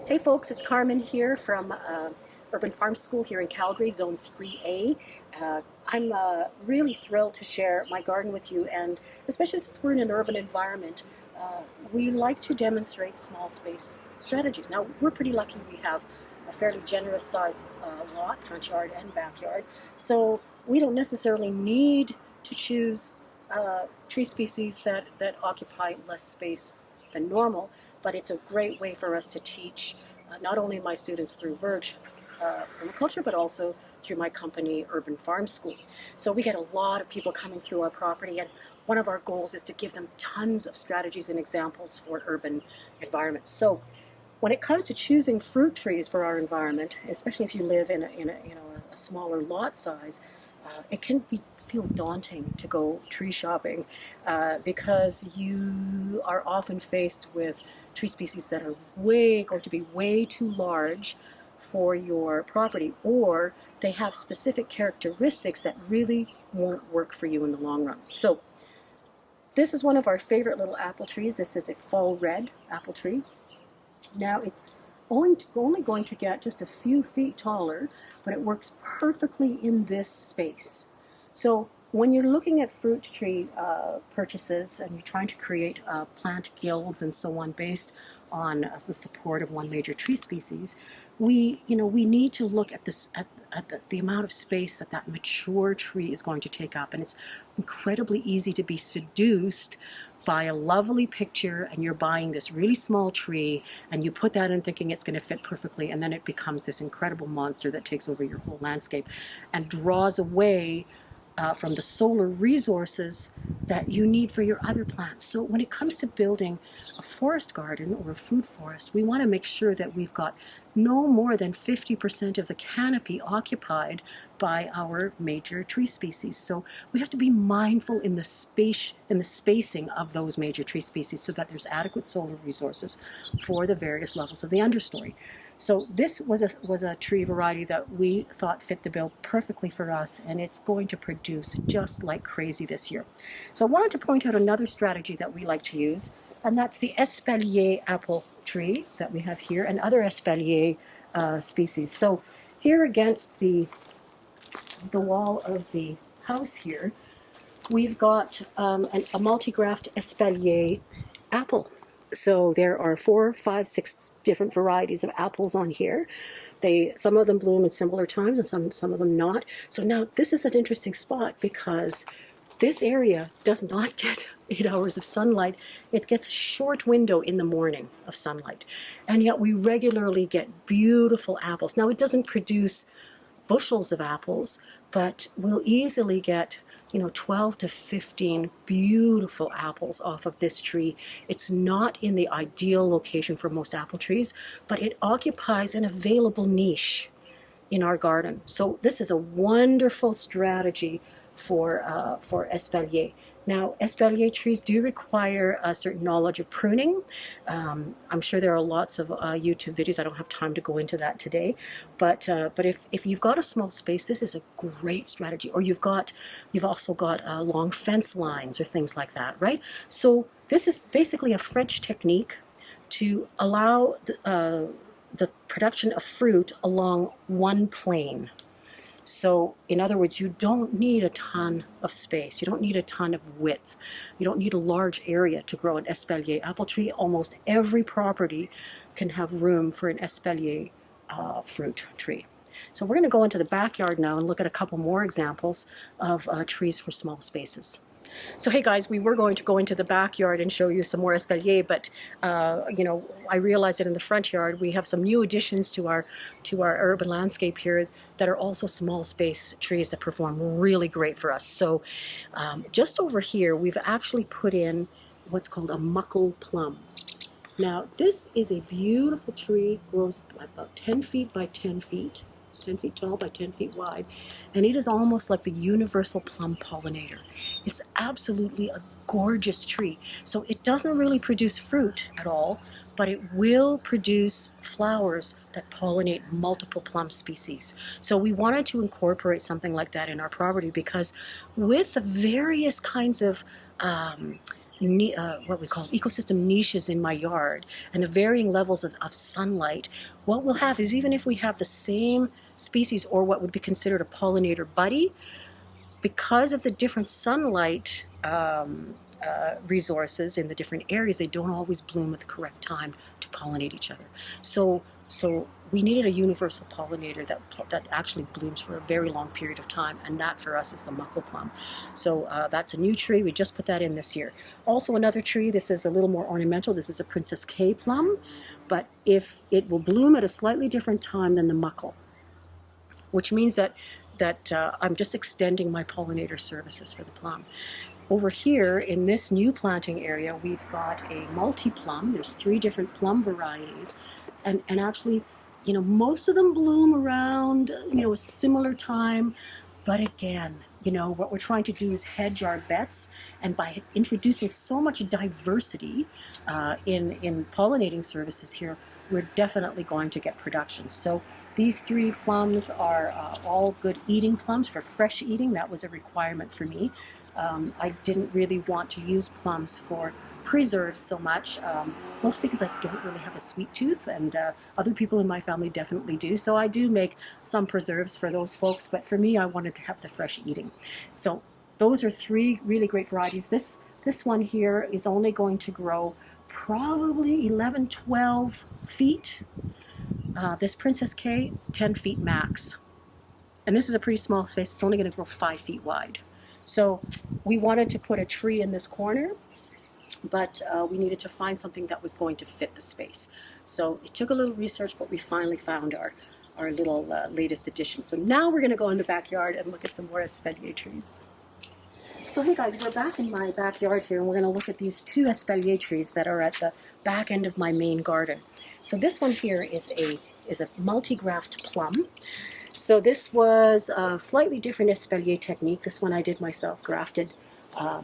Hey folks, it's Carmen here from Urban Farm School here in Calgary, Zone 3A. I'm really thrilled to share my garden with you, and especially since we're in an urban environment, we like to demonstrate small space strategies. Now, we're pretty lucky we have a fairly generous size lot, front yard and backyard, so we don't necessarily need to choose tree species that occupy less space than normal, but it's a great way for us to teach not only my students through Verge Permaculture, but also through my company, Urban Farm School. So we get a lot of people coming through our property, and one of our goals is to give them tons of strategies and examples for urban environments. So when it comes to choosing fruit trees for our environment, especially if you live in a smaller lot size, it can feel daunting to go tree shopping because you are often faced with tree species that are going to be way too large for your property, or they have specific characteristics that really won't work for you in the long run. So this is one of our favorite little apple trees. This is a fall red apple tree. Now it's only going to get just a few feet taller, but it works perfectly in this space. So when you're looking at fruit tree purchases and you're trying to create plant guilds and so on based on the support of one major tree species, we need to look at this at the amount of space that mature tree is going to take up, and it's incredibly easy to be seduced by a lovely picture, and you're buying this really small tree and you put that in thinking it's going to fit perfectly, and then it becomes this incredible monster that takes over your whole landscape and draws away from the solar resources that you need for your other plants. So when it comes to building a forest garden or a food forest, we want to make sure that we've got no more than 50% of the canopy occupied by our major tree species. So we have to be mindful in the spacing of those major tree species so that there's adequate solar resources for the various levels of the understory. So this was a tree variety that we thought fit the bill perfectly for us, and it's going to produce just like crazy this year. So I wanted to point out another strategy that we like to use, and that's the espalier apple tree that we have here, and other espalier species. So here against the wall of the house here, we've got a multi-graft espalier apple. So there are 4, 5, 6 different varieties of apples on here. Some of them bloom at similar times and some of them not. So now this is an interesting spot because this area does not get 8 hours of sunlight. It gets a short window in the morning of sunlight. And yet we regularly get beautiful apples. Now it doesn't produce bushels of apples, but we'll easily get 12 to 15 beautiful apples off of this tree. It's not in the ideal location for most apple trees, but it occupies an available niche in our garden. So this is a wonderful strategy for espalier. Now, espalier trees do require a certain knowledge of pruning. I'm sure there are lots of YouTube videos. I don't have time to go into that today. But if you've got a small space, this is a great strategy. Or you've also got long fence lines or things like that, right? So this is basically a French technique to allow the production of fruit along one plane. So in other words, you don't need a ton of space. You don't need a ton of width. You don't need a large area to grow an espalier apple tree. Almost every property can have room for an espalier fruit tree. So we're going to go into the backyard now and look at a couple more examples of trees for small spaces. So hey guys, we were going to go into the backyard and show you some more espalier, but I realized that in the front yard we have some new additions to our urban landscape here that are also small space trees that perform really great for us. So just over here we've actually put in what's called a muckle plum. Now this is a beautiful tree, grows about 10 feet by 10 feet. 10 feet tall by 10 feet wide, and it is almost like the universal plum pollinator. It's absolutely a gorgeous tree. So it doesn't really produce fruit at all, but it will produce flowers that pollinate multiple plum species. So we wanted to incorporate something like that in our property because with the various kinds of what we call ecosystem niches in my yard and the varying levels of sunlight, what we'll have is, even if we have the same species or what would be considered a pollinator buddy, because of the different sunlight resources in the different areas, they don't always bloom at the correct time to pollinate each other. So we needed a universal pollinator that actually blooms for a very long period of time, and that for us is the muckle plum. So that's a new tree. We just put that in this year. Also another tree, this is a little more ornamental. This is a Princess K plum, but if it will bloom at a slightly different time than the muckle, which means that I'm just extending my pollinator services for the plum. Over here in this new planting area, we've got a multi-plum. There's 3 different plum varieties, and actually, you know, most of them bloom around, you know, a similar time. But again, you know, what we're trying to do is hedge our bets, and by introducing so much diversity in pollinating services here, we're definitely going to get production. So these 3 plums are all good eating plums for fresh eating. That was a requirement for me. I didn't really want to use plums for preserves so much, mostly because I don't really have a sweet tooth, and other people in my family definitely do. So I do make some preserves for those folks, but for me, I wanted to have the fresh eating. So those are 3 really great varieties. This one here is only going to grow probably 11, 12 feet. This Princess K, 10 feet max. And this is a pretty small space. It's only going to grow 5 feet wide. So we wanted to put a tree in this corner, but we needed to find something that was going to fit the space. So it took a little research, but we finally found our little latest addition. So now we're going to go in the backyard and look at some more espalier trees. So hey guys, we're back in my backyard here, and we're going to look at these 2 espalier trees that are at the back end of my main garden. So this one here is a multi-graft plum. So this was a slightly different espalier technique. This one I did myself, grafted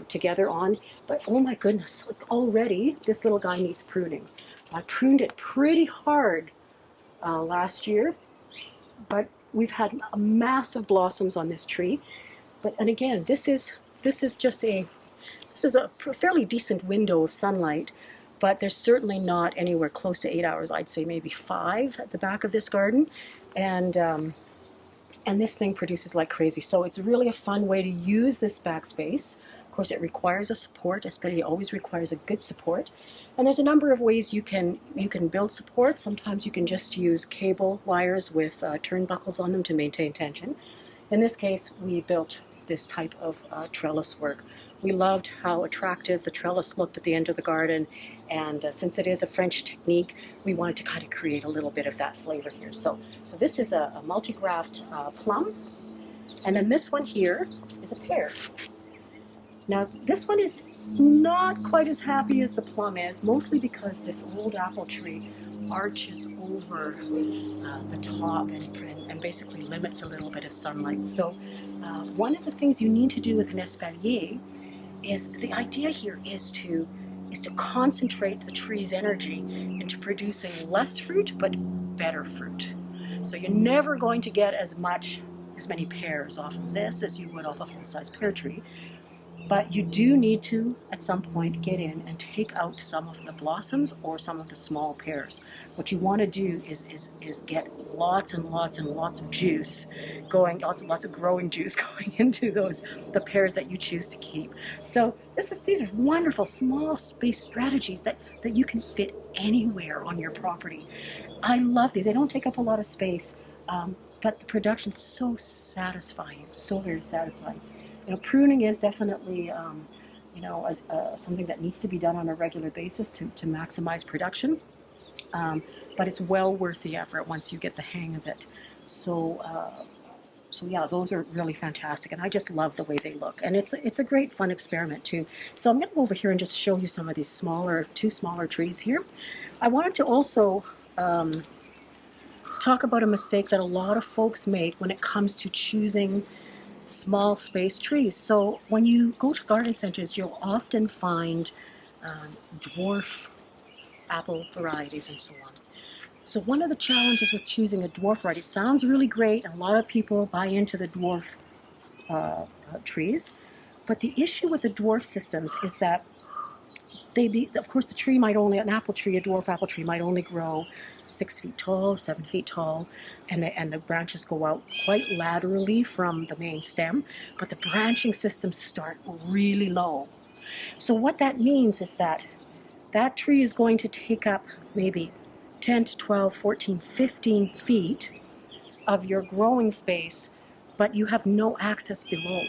together on. But oh my goodness, already this little guy needs pruning. I pruned it pretty hard last year, but we've had massive blossoms on this tree. And again, this is a fairly decent window of sunlight, but there's certainly not anywhere close to 8 hours. I'd say maybe 5 at the back of this garden, and this thing produces like crazy. So it's really a fun way to use this backspace. Of course, it requires a support. Espalier always requires a good support. And there's a number of ways you can build support. Sometimes you can just use cable wires with turnbuckles on them to maintain tension. In this case, we built this type of trellis work. We loved how attractive the trellis looked at the end of the garden, and since it is a French technique, we wanted to kind of create a little bit of that flavor here. So this is a multi-graft plum, and then this one here is a pear. Now this one is not quite as happy as the plum is, mostly because this old apple tree arches over the top and basically limits a little bit of sunlight. So one of the things you need to do with an espalier is, the idea here is to concentrate the tree's energy into producing less fruit but better fruit. So you're never going to get as many pears off of this as you would off a full-size pear tree. But you do need to, at some point, get in and take out some of the blossoms or some of the small pears. What you want to do is get lots and lots and lots of juice going, lots of growing juice going into the pears that you choose to keep. So these are wonderful small space strategies that you can fit anywhere on your property. I love these. They don't take up a lot of space, but the production is so satisfying, so very satisfying. You know, pruning is definitely, something that needs to be done on a regular basis to maximize production. But it's well worth the effort once you get the hang of it. So yeah, those are really fantastic, and I just love the way they look. And it's a great fun experiment too. So I'm going to go over here and just show you some of these two smaller trees here. I wanted to also talk about a mistake that a lot of folks make when it comes to choosing small space trees. So when you go to garden centers, you'll often find dwarf apple varieties and so on. So one of the challenges with choosing a dwarf variety, it sounds really great, and a lot of people buy into the dwarf trees, but the issue with the dwarf systems is that of course, the tree might only, an apple tree, a dwarf apple tree might only grow 6 feet tall, 7 feet tall, and the branches go out quite laterally from the main stem, but the branching systems start really low. So what that means is that that tree is going to take up maybe 10 to 12, 14, 15 feet of your growing space, but you have no access below.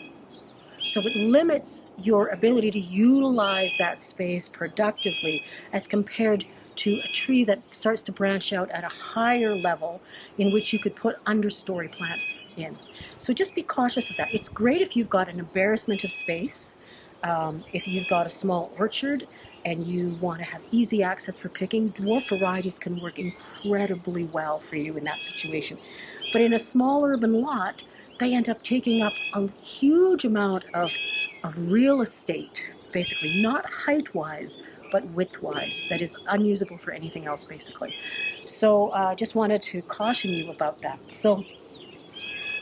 So it limits your ability to utilize that space productively as compared to a tree that starts to branch out at a higher level in which you could put understory plants in. So just be cautious of that. It's great if you've got an embarrassment of space, if you've got a small orchard and you want to have easy access for picking. Dwarf varieties can work incredibly well for you in that situation. But in a small urban lot, they end up taking up a huge amount of real estate, basically, not height-wise, but width-wise, that is unusable for anything else, basically. So just wanted to caution you about that. So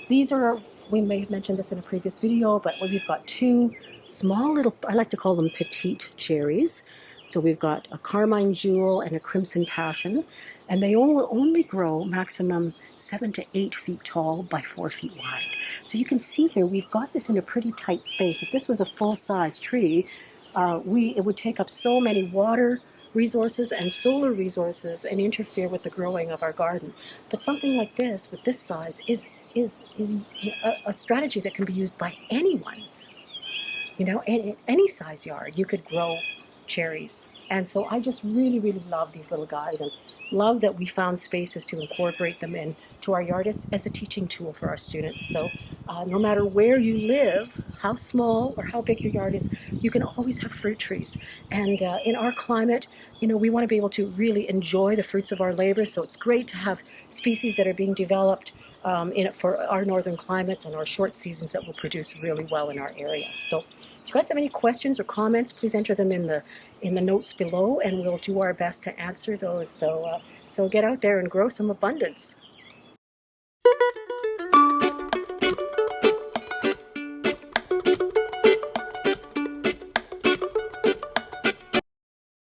these are, we may have mentioned this in a previous video, but we've got two small little, I like to call them petite cherries. So we've got a Carmine Jewel and a Crimson Passion, and they only grow maximum 7 to 8 feet tall by 4 feet wide. So you can see here, we've got this in a pretty tight space. If this was a full-size tree, it would take up so many water resources and solar resources and interfere with the growing of our garden. But something like this, with this size, is a strategy that can be used by anyone. You know, in any size yard, you could grow cherries. And so I just really, really love these little guys and love that we found spaces to incorporate them into our yard as a teaching tool for our students. So no matter where you live, how small or how big your yard is, you can always have fruit trees. And in our climate, you know, we want to be able to really enjoy the fruits of our labor. So it's great to have species that are being developed for our northern climates and our short seasons that will produce really well in our area. So if you guys have any questions or comments, please enter them in the notes below, and we'll do our best to answer those. So get out there and grow some abundance.